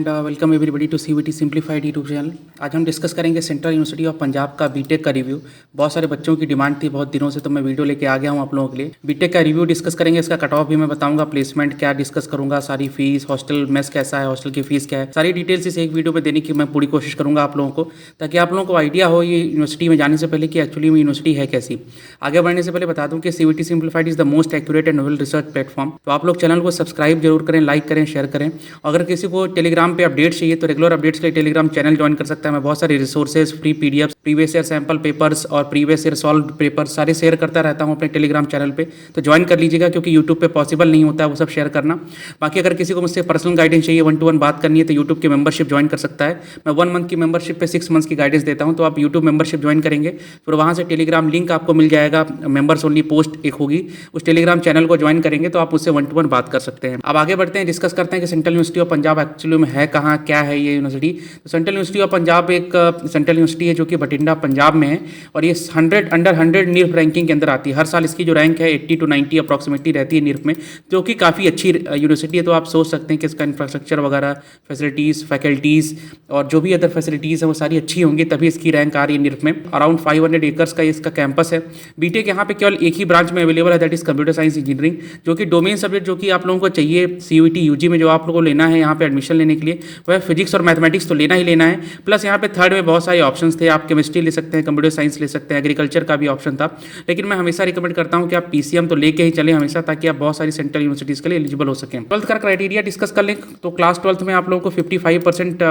And welcome everybody to CVT simplified YouTube channel. आज हम discuss करेंगे सेंट्रल यूनिवर्सिटी ऑफ पंजाब का बीटेक का रिव्यू। बहुत सारे बच्चों की डिमांड थी बहुत दिनों से, तो मैं वीडियो लेके आ गया हूँ आप लोगों के लिए। बीटेक का रिव्यू डिस्कस करेंगे, इसका कट ऑफ भी मैं बताऊंगा, प्लेसमेंट क्या डिस्कस करूंगा, सारी फीस, हॉस्टल मेस कैसा है, हॉस्टल की फीस क्या है, सारी डिटेल्स इस एक वीडियो पर देने की मैं पूरी कोशिश करूंगा आप लोगों को, ताकि आप लोगों को आइडिया हो ये यूनिवर्सिटी में जाने से पहले कि एक्चुअली में यूनिवर्सिटी है कैसी। आगे बढ़ने से पहले बता दूं कि CVT simplified is the most accurate and novel research platform. तो आप लोग चैनल को सब्सक्राइब जरूर करें, लाइक करें, शेयर करें। अगर किसी को टेलीग्राम पे अपडेट चाहिए तो रेगुलर अपडेट्स के लिए टेलीग्राम चैनल ज्वाइन कर सकता है। मैं बहुत सारे resources, free PDF, previous year sample papers और प्रीवियस ईयर सॉल्व पेपर सारे शेयर करता रहता हूं अपने टेलीग्राम चैनल पे, तो ज्वाइन कर लीजिएगा, क्योंकि यूट्यूब पे पॉसिबल नहीं होता है वो सब शेयर करना। बाकी अगर किसी को मुझसे पर्सनल गाइडेंस चाहिए, 1-to-1 बात करनी है, तो यूट्यूब की मेंबरशिप ज्वाइन कर सकता है। मैं 1 मंथ की मेंबरशिप पे 6 मंथ्स की गाइडेंस देता हूँ, तो आप यूट्यूब मेंबरशिप ज्वाइन करेंगे, फिर वहाँ से टेलीग्राम लिंक आपको मिल जाएगा, मेंबर्स ओनली पोस्ट एक होगी, उस टेलीग्राम चैनल को ज्वाइन करेंगे तो आप उससे 1-to-1 बात कर सकते हैं। अब आगे बढ़ते हैं, डिस्कस करते हैं कि central university of Punjab actually में है कहाँ, क्या है ये यूनिवर्सिटी। तो सेंट्रल यूनिवर्सिटी ऑफ पंजाब एक सेंट्रल यूनिवर्सिटी है जो कि बठिंडा पंजाब में है, और ये 100 अंडर 100 नीर्फ रैंकिंग के अंदर आती है। हर साल इसकी जो रैंक है 80 to 90 अप्रॉक्सीमेटली रहती है नीर्फ में, जो कि काफ़ी अच्छी यूनिवर्सिटी है। तो आप सोच सकते हैं कि इसका इंफ्रास्ट्रक्चर वगैरह, फैसिलिटीज़, फैकल्टीज़ और जो भी अदर फैसिलिटीज़ हैं वो सारी अच्छी होंगी, तभी इसकी रैंक आ रही है नीर्फ में। अराउंड 500 एकर्स का इसका कैंपस है। बीटेक यहाँ पे केवल एक ही ब्रांच में अवेलेबल है, that is computer science engineering, जो कि डोमेन सब्जेक्ट जो कि आप लोगों को चाहिए सीयूईटी यूजी में जो आप लोगों को लेना है यहाँ पे एडमिशन लेने के लिए, वह फिजिक्स और मैथमेटिक्स तो लेना ही लेना है। प्लस यहाँ पे थर्ड में बहुत सारे ऑप्शंस थे, आप केमिस्ट्री ले सकते हैं, कंप्यूटर साइंस ले सकते हैं, एग्रीकल्चर का भी ऑप्शन था। लेकिन मैं हमेशा रिकमेंड करता हूँ कि आप पीसीएम तो लेके ही चलें हमेशा, ताकि आप बहुत सारी सेंट्रल यूनिवर्सिटीज़ के लिए एलिजिबल हो सकें। 12th का क्राइटेरिया डिस्कस कर लें तो क्लास 12th में आप लोगों को 55%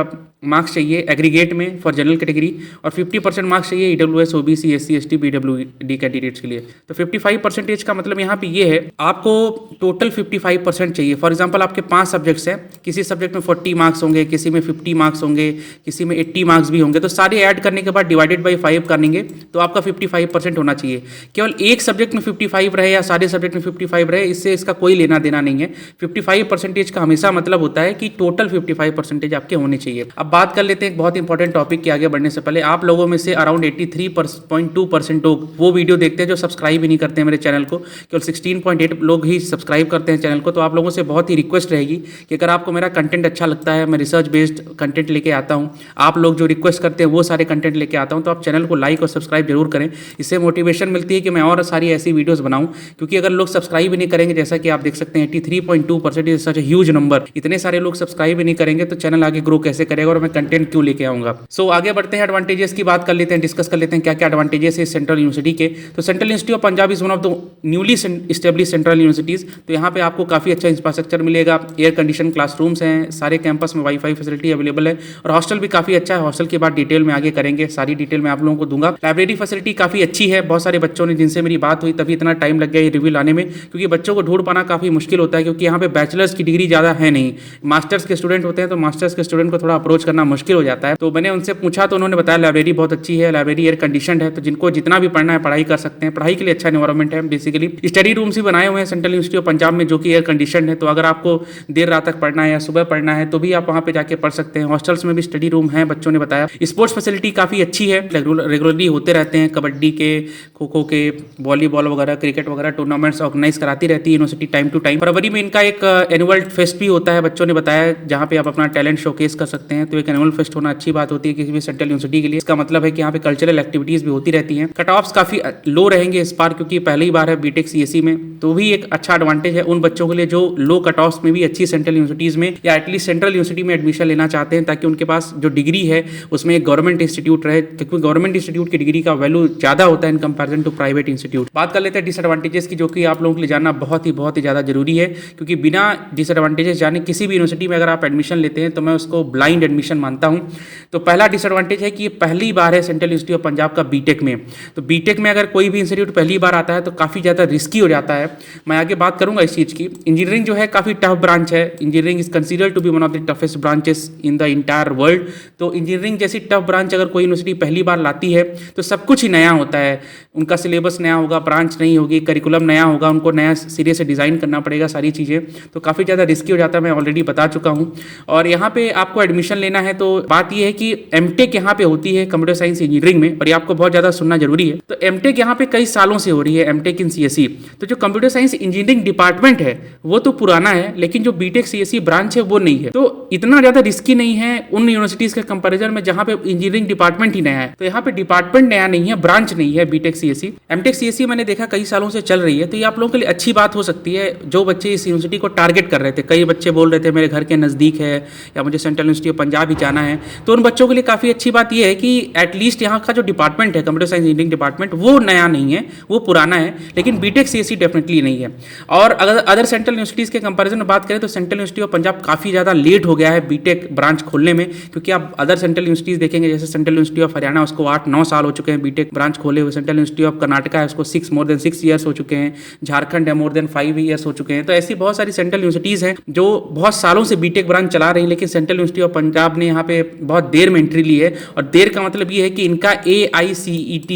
मार्क्स चाहिए एग्रीगेट में फॉर जनरल कैटेगरी, और 50% मार्क्स चाहिए EWS, OBC, SC, ST, PWD candidates के लिए। तो 55% का मतलब यहाँ पे ये है, आपको टोटल 55% चाहिए। फॉर एग्जांपल आपके 5 सब्जेक्ट्स हैं, किसी सब्जेक्ट में 40 मार्क्स होंगे, किसी में 50 मार्क्स होंगे, किसी में 80 मार्क्स भी होंगे, तो सारे ऐड करने के बाद डिवाइडेड बाई 5 करेंगे तो आपका 55% होना चाहिए। केवल एक सब्जेक्ट में 55 रहे या सारे सब्जेक्ट में 55 रहे, इससे इसका कोई लेना देना नहीं है। 55% का हमेशा मतलब होता है कि टोटल 55% आपके होने चाहिए। अब बात कर लेते हैं एक बहुत इंपॉर्टेंट टॉपिक के आगे बढ़ने से पहले। आप लोगों में से अराउंड 83.2% लोग वो वीडियो देखते हैं जो सब्सक्राइब ही नहीं करते हैं मेरे चैनल को, केवल 16.8 लोग ही सब्सक्राइब करते हैं चैनल को। तो आप लोगों से बहुत ही रिक्वेस्ट रहेगी कि अगर आपको मेरा कंटेंट अच्छा लगता है, मैं रिसर्च बेस्ड कंटेंट लेके आता हूँ, आप लोग जो रिक्वेस्ट करते हैं वो सारे कंटेंट लेके आता हूँ, तो आप चैनल को लाइक और सब्सक्राइब जरूर करें। इससे मोटिवेशन मिलती है कि मैं और सारी ऐसी वीडियोज़ बनाऊँ, क्योंकि अगर लोग सब्सक्राइब ही नहीं करेंगे, जैसा कि आप देख सकते हैं 83.2% इज सच ह्यूज नंबर, इतने सारे लोग सब्सक्राइब ही नहीं करेंगे तो चैनल आगे ग्रो कैसे करेगा और मैं कंटेंट क्यों लेके आऊँगा। सो आगे बढ़ते हैं, एडवांटेजेस की बात कर लेते हैं, डिस्कस कर लेते हैं क्या क्या एडवांटेजेस है सेंट्रल यूनिवर्सिटी के। तो central university of Punjab is one of the newly establish central universities. तो यहाँ पे आपको काफ़ी अच्छा इंफ्रास्ट्रक्चर मिलेगा, एयर कंडीशन क्लासरूम्स हैं, सारे कैंपस में वाईफाई फैसिलिटी अवेलेबल है, और हॉस्टल भी काफ़ी अच्छा है। हॉस्टल की बात डिटेल में आगे करेंगे, सारी डिटेल मैं आप लोगों को दूंगा। लाइब्रेरी फैसिलिटी काफ़ी अच्छी है, बहुत सारे बच्चों ने जिनसे मेरी बात हुई तभी इतना टाइम लग गया ये रिव्यू लाने में, क्योंकि बच्चों को ढूंढ पाना काफ़ी मुश्किल होता है, क्योंकि यहाँ पे बैचलर्स की डिग्री ज़्यादा है नहीं, मास्टर्स के स्टूडेंट होते हैं, तो मास्टर्स के स्टूडेंट को थोड़ा अप्रोच करना मुश्किल हो जाता है। तो मैंने उनसे पूछा तो उन्होंने बताया लाइब्रेरी बहुत अच्छी है, लाइब्रेरी एयर कंडीशन है, तो जिनको जितना भी पढ़ना है पढ़ाई कर सकते हैं, पढ़ाई के लिए अच्छा एनवायरमेंट है। बेसिकली स्टडी रूम्स भी बनाए हुए हैं सेंट्रल यूनिवर्सिटी ऑफ पंजाब में, जो कि एयर कंडीशन है, तो अगर आपको देर रात तक पढ़ना है या सुबह पढ़ना है तो भी आप वहाँ पे जाके पढ़ सकते हैं। हॉस्टल्स में भी स्टडी रूम है, बच्चों ने बताया। स्पोर्ट्स फैसिलिटी काफ़ी अच्छी है, रेगुलरली होते रहते हैं, कबड्डी के, खो खो के, वॉलीबॉल वगैरह, क्रिकेट वगैरह टूर्नामेंट्स ऑर्गेनाइज कराती रहती है यूनिवर्सिटी टाइम टू टाइम। फरवरी में इनका एक एनुअल फेस्ट भी होता है, बच्चों ने बताया, जहाँ पे आप अपना टैलेंट शोकेस कर सकते हैं। तो एक एनुअल फेस्ट होना अच्छी बात होती है किसी भी सेंट्रल यूनिवर्सिटी के लिए। इसका मतलब है कि यहाँ पे कल्चरल एक्टिविटीज भी होती रहती हैं। कट ऑफ्स काफ़ी लो रहेंगे इस बार, क्योंकि पहली बार है बीटेक सीएससी में, तो भी एक अच्छा एडवांटेज है उन बच्चों के लिए जो लो कट ऑफ्स में भी अच्छी सेंट्रल यूनिवर्सिटीज़ में या एटलीस्ट सेंट्रल यूनिवर्सिटी में एडमिशन लेना चाहते हैं, ताकि उनके पास जो डिग्री है उसमें एक गवर्नमेंट इंस्टीट्यूट रहे, क्योंकि गवर्नमेंट इंस्टीट्यूट की डिग्री का वैल्यू ज़्यादा होता है in comparison to private institute. बात कर लेते हैं डिसएडवांटेजेस की, जो कि आप लोगों के लिए जानना बहुत ही ज़्यादा जरूरी है, क्योंकि बिना डिसएडवांटेजेस जाने किसी भी यूनिवर्सिटी में अगर आप एडमिशन लेते हैं तो मैं उसको ब्लाइंड एडमिशन मानता हूँ। तो पहला डिसएडवांटेज है कि ये पहली बार है सेंट्रल यूनिवर्सिटी ऑफ पंजाब का बीटेक में। तो बीटेक में अगर कोई भी इंस्टीट्यूट पहली बार आता है तो काफ़ी ज़्यादा रिस्की हो जाता है। मैं आगे बात करूंगा इस चीज़ की। इंजीनियरिंग जो है काफ़ी टफ ब्रांच है, engineering is considered to be one of the toughest branches in the entire world. तो इंजीनियरिंग जैसी टफ ब्रांच अगर कोई यूनिवर्सिटी पहली बार लाती है तो सबसे सब कुछ ही नया होता है, उनका सिलेबस नया होगा, ब्रांच नई होगी, करिकुलम नया होगा, उनको नया सिरे से डिज़ाइन करना पड़ेगा सारी चीज़ें, तो काफ़ी ज़्यादा रिस्की हो जाता है, मैं ऑलरेडी बता चुका हूँ। और यहाँ पे आपको एडमिशन लेना है तो बात यह है कि एमटेक यहाँ पे होती है कंप्यूटर साइंस इंजीनियरिंग में, और ये आपको बहुत ज़्यादा सुनना जरूरी है। तो एमटेक यहाँ पे कई सालों से हो रही है, एमटेक इन सीएसई। तो जो कंप्यूटर साइंस इंजीनियरिंग डिपार्टमेंट है वो तो पुराना है, लेकिन जो बीटेक सीएसई ब्रांच है वो नहीं है। तो इतना ज़्यादा रिस्की नहीं है उन यूनिवर्सिटीज़ के कंपेरिजन में जहाँ पे इंजीनियरिंग डिपार्टमेंट ही नया है। तो यहाँ पे डिपार्टमेंट नया नहीं है, ब्रांच नहीं है बीटेक सीएसई। एमटेक सीएसई मैंने देखा कई सालों से चल रही है, तो ये आप लोगों के लिए अच्छी बात हो सकती है जो बच्चे इस यूनिवर्सिटी को टारगेट कर रहे थे। कई बच्चे बोल रहे थे मेरे घर के नज़दीक है या मुझे सेंट्रल यूनिवर्सिटी ऑफ पंजाब ही जाना है, तो उन बच्चों के लिए काफ़ी अच्छी बात यह है कि एटलीस्ट यहाँ का जो डिपार्टमेंट है कंप्यूटर साइंस इंजीनियरिंग डिपार्टमेंट वो नया नहीं है, वो पुराना है, लेकिन बीटेक सीएसई डेफिनेटली नहीं है। और अगर अदर सेंट्रल यूनिवर्सिटीज़ के कंपैरिजन में बात करें तो सेंट्रल यूनिवर्सिटी ऑफ पंजाब काफ़ी ज़्यादा लेट हो गया है बीटेक ब्रांच खोलने में, क्योंकि आप अदर सेंट्रल यूनिवर्सिटीज़ देखेंगे जैसे सेंट्रल यूनिवर्सिटी ऑफ हरियाणा, उसको 8-9 साल हो चुके हैं बीटेक ब्रांच खोले हुए। सेंट्रल यूनिवर्सिटी ऑफ कर्नाटका है, उसको मोर देन 6 ईयर्स हो चुके हैं। झारखंड है, मोर देन 5 ईयर्स हो चुके हैं। तो ऐसी बहुत सारी सेंट्रल यूनिवर्सिटीज़ हैं जो बहुत सालों से बीटेक ब्रांच चला रही हैं, लेकिन सेंट्रल यूनिवर्सिटी ऑफ पंजाब ने यहाँ पे बहुत देर में एंट्री ली है। और देर का मतलब ये है कि इनका AICET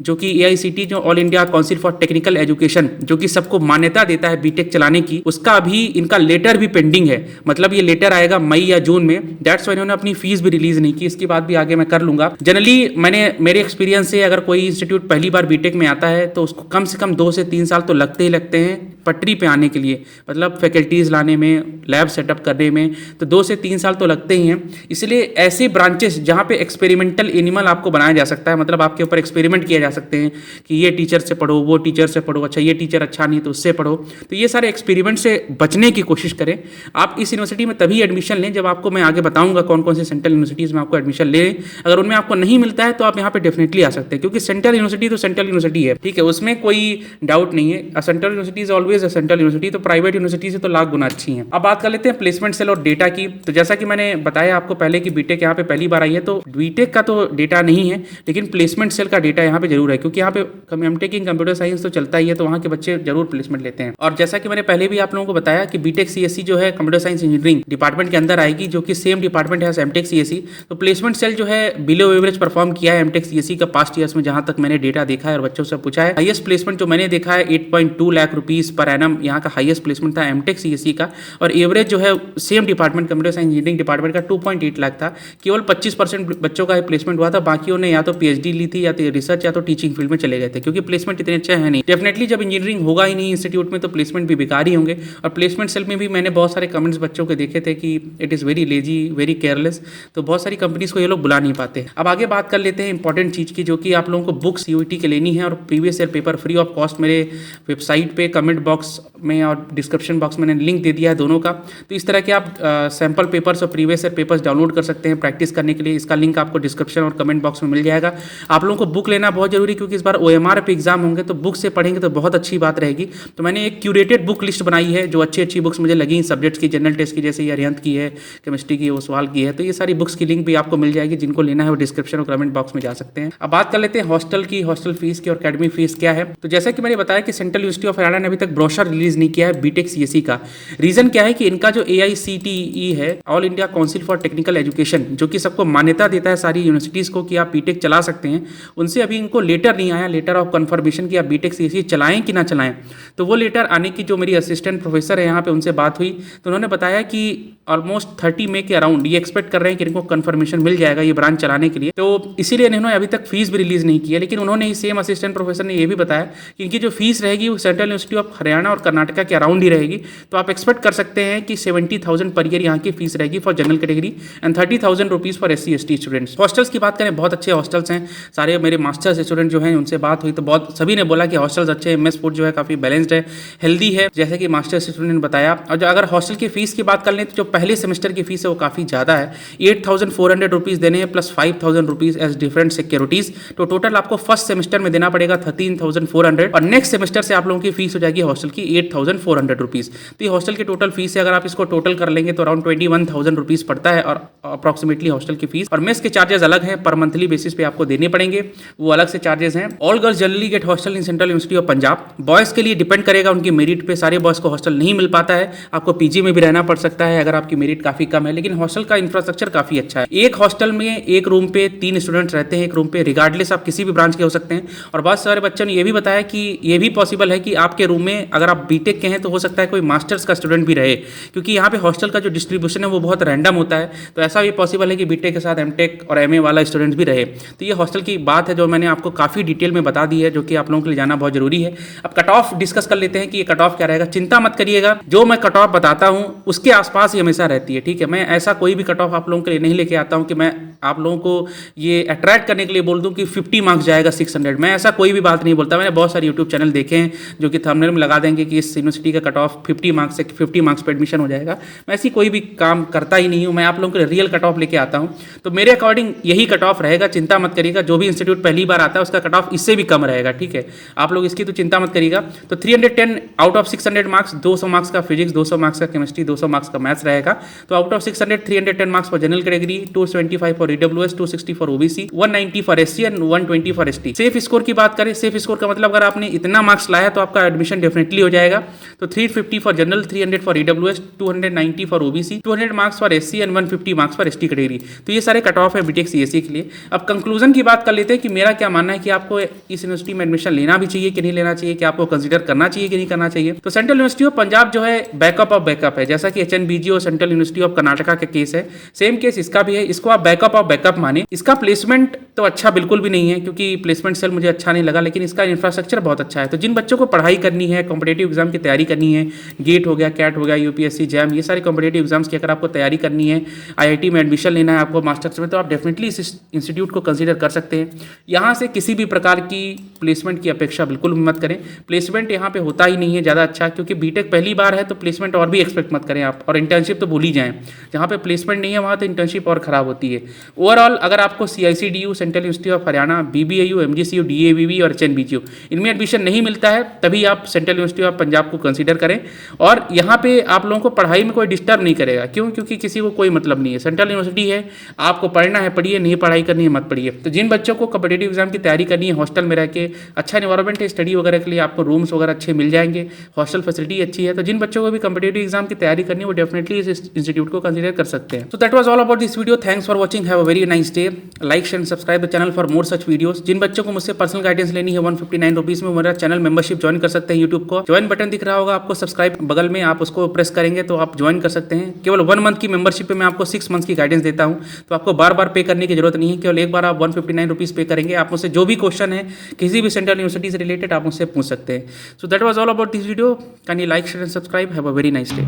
जो कि AICT जो all India council for technical education जो कि सबको मान्यता देता है बीटेक चलाने की, उसका अभी इनका लेटर भी पेंडिंग है। मतलब ये लेटर आएगा मई या जून में, दैट्स वाई इन्होंने अपनी फीस भी रिलीज नहीं की। इसकी बात भी आगे मैं कर लूंगा। जनरली मेरे एक्सपीरियंस से अगर कोई इंस्टीट्यूट पहली बार बीटेक में आता है तो उसको कम से कम 2 से 3 साल तो लगते ही लगते हैं पटरी पे आने के लिए, मतलब फैकल्टीज़ लाने में, लैब सेटअप करने में, तो 2 से 3 साल तो लगते ही हैं। इसलिए ऐसे ब्रांचेस जहाँ पे एक्सपेरिमेंटल एनिमल आपको बनाया जा सकता है, मतलब आपके ऊपर एक्सपेरिमेंट किया जा सकते हैं कि ये टीचर से पढ़ो, वो टीचर से पढ़ो, अच्छा ये टीचर अच्छा नहीं तो उससे पढ़ो, तो ये सारे एक्सपेरिमेंट से बचने की कोशिश करें। आप इस यूनिवर्सिटी में तभी एडमिशन लें जब आपको मैं आगे बताऊंगा कौन कौन से सेंट्रल यूनिवर्सिटीज़ में आपको एडमिशन लें। अगर उनमें आपको नहीं मिलता है तो आप यहाँ पे डेफिनेटली आ सकते हैं, क्योंकि सेंट्रल यूनिवर्सिटी तो सेंट्रल यूनिवर्सिटी है, ठीक है, उसमें कोई डाउट नहीं है। Central university is always a central university, तो प्राइवेट यूनिवर्सिटी से तो लाख गुना अच्छी है। अब बात कर लेते हैं प्लेसमेंट सेल और डेटा की। तो जैसा कि मैंने बताया आपको पहले कि बीटेक यहाँ पे पहली बार आई है, तो बीटेक का तो डेटा नहीं है, लेकिन प्लेसमेंट सेल का डेटा यहाँ पे जरूर है, क्योंकि यहाँ पे एमटेक इन कंप्यूटर साइंस तो चलता ही है, तो वहाँ के बच्चे जरूर प्लेसमेंट लेते हैं। और जैसा कि मैंने पहले भी आप लोगों को बताया कि बीटेक सीएससी जो है कंप्यूटर साइंस इंजीनियरिंग डिपार्टमेंट के अंदर आएगी, जो कि सेम डिपार्टमेंट है एमटेक सीएससी। तो प्लेसमेंट सेल जो है बिलो एवरेज परफॉर्म किया है एमटेक सीएससी का पास्ट ईयर्स में, जहां तक मैंने डेटा देखा है और बच्चों से पूछा है। हाईएस्ट प्लेसमेंट जो मैंने देखा है 8.2 लाख रुपीस पर एनम यहाँ का हाईएस्ट प्लेसमेंट था एमटेक सीएससी का, और एवरेज जो है same department computer science engineering department का 2.8 लाख था। केवल 25% बच्चों का प्लेसमेंट हुआ था, बाकियों ने या तो पीएचडी ली थी या तो रिसर्च या तो टीचिंग फील्ड में चले गए थे, क्योंकि प्लेसमेंट इतने अच्छे हैं नहीं। डेफिनेटली जब इंजीनियरिंग होगा ही नहीं इंस्टीट्यूट में तो प्लेसमेंट भी बेकार ही होंगे। और प्लेसमेंट सेल में भी मैंने बहुत सारे कमेंट्स बच्चों के देखे थे कि it is very lazy, very careless, तो बहुत सारी कंपनीज को ये लोग बुला नहीं पाते। अब आगे बात कर लेते हैं इंपॉर्टेंट चीज़ की, जो कि आप लोगों को बुक सीयूईटी के लेनी है और previous year paper free of cost मेरे वेबसाइट पे कमेंट बॉक्स में और डिस्क्रिप्शन बॉक्स में मैंने लिंक दे दिया है दोनों का। तो इस तरह के आप सैम्पल पेपर्स और प्रीवियस ईयर पेपर्स डाउनलोड कर सकते हैं प्रैक्टिस करने के लिए। इसका लिंक आपको डिस्क्रिप्शन और कमेंट बॉक्स में मिल जाएगा। आप लोगों को बुक लेना बहुत जरूरी, क्योंकि इस बार OMR पे एग्जाम होंगे, तो बुक से पढ़ेंगे तो बहुत अच्छी बात रहेगी। तो मैंने एक क्यूरेटेड बुक लिस्ट बनाई है जो अच्छी अच्छी बुक्स मुझे लगी सब्जेक्ट्स की, जनरल टेस्ट की, जैसे ये अरिहंत की है, केमिस्ट्री की, ओसवाल की है। तो ये सारी बुक्स की लिंक भी आपको मिल जाएगी, जिनको लेना है वो डिस्क्रिप्शन और कमेंट बॉक्स में जा सकते हैं। अब बात कर लेते हैं हॉस्टल की, हॉस्टल फीस की और अकेडमी फीस क्या है। तो जैसा कि मैंने बताया कि सेंट्रल यूनिवर्सिटी ऑफ हरियाणा ने अभी तक ब्रोशर रिलीज नहीं किया है बीटेक सीएससी का। रीजन क्या है कि इनका जो AICTE है, all India council for technical education, जो कि सबको मान्यता देता है सारी यूनिवर्सिटीज को कि आप बीटेक चला सकते हैं, उनसे अभी इनको लेटर नहीं आया, लेटर ऑफ कंफर्मेशन कि आप बीटेक सीएससी चलाएं कि ना चलाएं। तो वो लेटर आने की जो मेरी असिस्टेंट प्रोफेसर है यहाँ पे उनसे बात हुई, तो उन्होंने बताया कि ऑलमोस्ट 30 मई के अराउंड ये एक्सपेक्ट कर रहे हैं कि इनको कंफर्मेशन मिल जाएगा ये ब्रांच चलाने के लिए। तो इसीलिए इन्होंने अभी तक फीस भी रिलीज नहीं की है। लेकिन उन्होंने सेम असिस्टेंट प्रोफेसर ने ये भी बताया कि इनकी जो फीस रहेगी वो सेंट्रल यूनिवर्सिटी ऑफ हरियाणा और कर्नाटका के अराउंड ही रहेगी। तो आप एक्सपेक्ट कर सकते हैं कि 70,000 पर ईयर यहाँ की फीस रहेगी for general category and 30,000 rupees for SC/ST students. Hostels की बात करें, बहुत अच्छे हॉस्टल्स हैं। सारे मेरे मास्टर्स स्टूडेंट जो हैं उनसे बात हुई तो बहुत सभी ने बोला कि हॉस्टल्स अच्छे हैं, मेस फूड जो है काफ़ी बैलेंस्ड है, हेल्दी है, जैसे कि मास्टर्स स्टूडेंट ने बताया। और जो अगर हॉस्टल की फीस की बात कर लें तो जो पहले सेमेस्टर की फीस है वो काफ़ी ज़्यादा है, 8,400 रुपीज़ देने हैं plus 5,000 rupees as different securities. तो टोटल आपको फर्स्ट सेमेस्टर में देना पड़ेगा 13,400 और नेक्स्ट सेमेस्टर से आप लोगों की फीस हो जाएगी हॉस्टल की 8,400 रुपीज़। तो ये हॉस्टल की टोटल फीस है, अगर आप इसको टोटल कर लेंगे तो अराउंड 21,000 रुपीज़ पड़ता है और अप्रॉक्सीमेटली हॉस्टल की फीस। और मेस के चार्जेस अलग हैं, पर मंथली बेसिस पे आपको देने पड़ेंगे, वो अलग से चार्जेस हैं। All girls generally get hostel in central university of Punjab. Boys के लिए डिपेंड करेगा उनकी मेरिट पे, सारे बॉयज़ को हॉस्टल नहीं मिल पाता है, आपको पीजी में भी रहना पड़ सकता है अगर आपकी मेरिट काफ़ी कम है, लेकिन हॉस्टल का इंफ्रास्ट्रक्चर काफ़ी अच्छा है। एक हॉस्टल में एक रूम पे 3 स्टूडेंट्स रहते हैं, एक रूम पे, रिगार्डलेस आप किसी भी ब्रांच के हो सकते हैं। और बहुत सारे बच्चों ने ये भी बताया कि ये भी पॉसिबल है कि आपके रूम में अगर आप बीटेक के हैं तो हो सकता है कोई मास्टर्स का स्टूडेंट भी रहे, क्योंकि यहाँ पे हॉस्टल का जो डिस्ट्रीब्यूशन है वो बहुत रैंडम होता है। तो ऐसा भी पॉसिबल है कि बीटेक के साथ एमटेक और एमए वाला स्टूडेंट भी रहे। तो ये हॉस्टल की बात है जो मैंने आपको काफ़ी डिटेल में बता दी है, जो कि आप लोगों के लिए जाना बहुत जरूरी है। अब कट ऑफ डिस्कस कर लेते हैं कि ये कट ऑफ क्या रहेगा। चिंता मत करिएगा, जो मैं कट ऑफ बताता हूँ उसके आसपास ही हमेशा रहती है, ठीक है। मैं ऐसा कोई भी कट ऑफ आप लोगों के लिए नहीं लेके आता हूँ कि मैं आप लोगों को ये अट्रैक्ट करने के लिए बोल दूं कि 50 मार्क्स जाएगा 600। मैं ऐसा कोई भी बात नहीं बोलता। मैंने बहुत सारे यूट्यूब चैनल देखे हैं जो कि थंबनेल में लगा देंगे कि इस यूनिवर्सिटी का कट ऑफ 50 मार्क्स से 50 मार्क्स पर एडमिशन हो जाएगा। मैं ऐसी कोई भी काम करता ही नहीं हूँ, मैं आप लोगों के लिए रियल कट ऑफ लेके आता हूँ। तो मेरे अकॉर्डिंग यही कट ऑफ रहेगा, चिंता मत करिएगा। जो भी इंस्टीट्यूट पहली बार आता है उसका कट ऑफ इससे भी कम रहेगा, ठीक है। आप लोग इसकी तो चिंता मत करिएगा। तो 310 आउट ऑफ 600 मार्क्स, 200 मार्क्स का फिजिक्स, 200 मार्क्स का केमिस्ट्री, 200 मार्क्स का मैथ्स रहेगा। तो out of 600 310 marks for general category, 225 for EWS, 260 for OBC, 190 for SC and 120 for ST. Safe score की बात करें, सेफ स्कोर का मतलब अगर आपने इतना मार्क्स लाया तो आपका एडमिशन डेफिनेटली हो जाएगा। तो 350 for general, 300 for EWS, 290 for OBC, 200 marks for SC and 150 marks for ST category. तो ये सारे कट ऑफ है बीटेक सीएससी के लिए। अब कंक्लूजन की बात कर लेते हैं कि मेरा क्या मानना है कि आपको इस यूनिवर्सिटी में एडमिशन लेना भी चाहिए कि नहीं लेना चाहिए, कि आपको कंसीडर करना चाहिए कि नहीं करना चाहिए। तो सेंट्रल यूनिवर्सिटी ऑफ पंजाब जो है बैकअप ऑफ बैकअप है, जैसा कि एचएनबीजी और सेंट्रल यूनिवर्सिटी ऑफ कर्नाटका का केस है, सेम केस इसका भी है। इसको आप बैकअप ऑफ बैकअप माने। इसका प्लेसमेंट तो अच्छा बिल्कुल भी नहीं है, क्योंकि प्लेसमेंट सेल मुझे अच्छा नहीं लगा, लेकिन इसका इंफ्रास्ट्रक्चर बहुत अच्छा है। तो जिन बच्चों को पढ़ाई करनी है, कॉम्पिटेटिव एग्जाम की तैयारी करनी है, गेट हो गया, कैट हो गया, यूपीएससी, जैम, ये सारे कॉम्पिटेटिव एग्जाम्स की अगर आपको तैयारी करनी है, आईआईटी में एडमिशन लेना है आपको मास्टर्स में, तो आप डेफिनेटली इस इंस्टीट्यूट को कंसीडर कर सकते हैं। यहाँ से किसी भी प्रकार की प्लेसमेंट की अपेक्षा बिल्कुल मत करें। प्लेसमेंट यहाँ पे होता ही नहीं है ज़्यादा अच्छा, क्योंकि बीटेक पहली बार है तो प्लेसमेंट और भी एक्सपेक्ट मत करें आप। और इंटर्नशिप तो भूल ही जाएं, जहाँ पे प्लेसमेंट नहीं है वहाँ तो इंटर्नशिप और ख़राब होती है। ओवरऑल अगर आपको CICDU, central university of Haryana, BBAU, MGCU, DAVV और HNBGU इनमें एडमिशन नहीं मिलता है, तभी आप सेंट्रल यूनिवर्सिटी ऑफ पंजाब को कंसीडर करें। और यहाँ पे आप लोगों को पढ़ाई में कोई डिस्टर्ब नहीं करेगा। क्यों? क्योंकि किसी को कोई मतलब नहीं है। सेंट्रल यूनिवर्सिटी है, आपको पढ़ना है पढ़िए, नहीं पढ़ाई करनी है मत पढ़िए। तो जिन बच्चों को कॉम्पिटेटिव एग्जाम की तैयारी करनी है, हॉस्टल में रह के, अच्छा इन्वायरमेंट है स्टडी वगैरह के लिए, आपको रूम्स वगैरह अच्छे मिल जाएंगे, हॉस्टल फैसिलिटी अच्छी है। तो जिन बच्चों को भी कॉम्पिटेटिव एग्जाम की तैयारी करनी है वो डेफिनेटली इस इंस्टीट्यूट को कंसीडर कर सकते हैं। तो that was all about this video. Thanks for watching, have a very nice day. Like share subscribe the channel for more such videos. जिन बच्चों को मुझसे पर्सनल गाइडेंस लेनी है 159 रुपीज़ में, मेरा चैनल मेंबरशिप ज्वाइन कर सकते हैं। यूट्यूब को ज्वाइन बटन दिख रहा होगा आपको, सब्सक्राइब बगल में, आप उसको प्रेस करेंगे तो आप ज्वाइन कर सकते हैं। केवल 1 मंथ की मेंबरशिप पे मैं आपको 6 मंथ्स की गाइडेंस देता हूँ, तो आपको बार बार पे करने की जरूरत नहीं है। केवल एक बार आप 159 रुपीज़ पे करेंगे, आप मुझसे जो भी क्वेश्चन है किसी भी सेंट्रल यूनिवर्सिटी से रिलेटेड आप मुझसे पूछ सकते हैं। So that was all about this video. Can you like share and subscribe. Have a very nice day.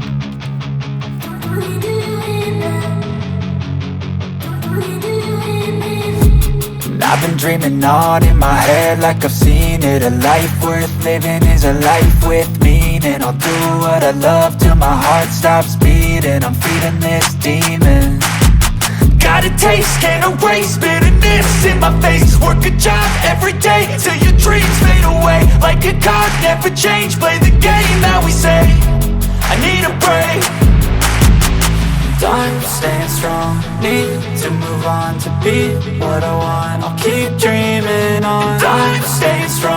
I've been dreaming on in my head like I've seen it. A life worth living is a life with meaning. I'll do what I love till my heart stops beating. I'm feeding this demon. Got a taste, can't erase bitterness in my face. Work a job every day till your dreams fade away. Like a card, never change, play the game that we say. I need a break. I'm staying strong, need to move on to be what I want. I'll keep dreaming on. I'm staying strong.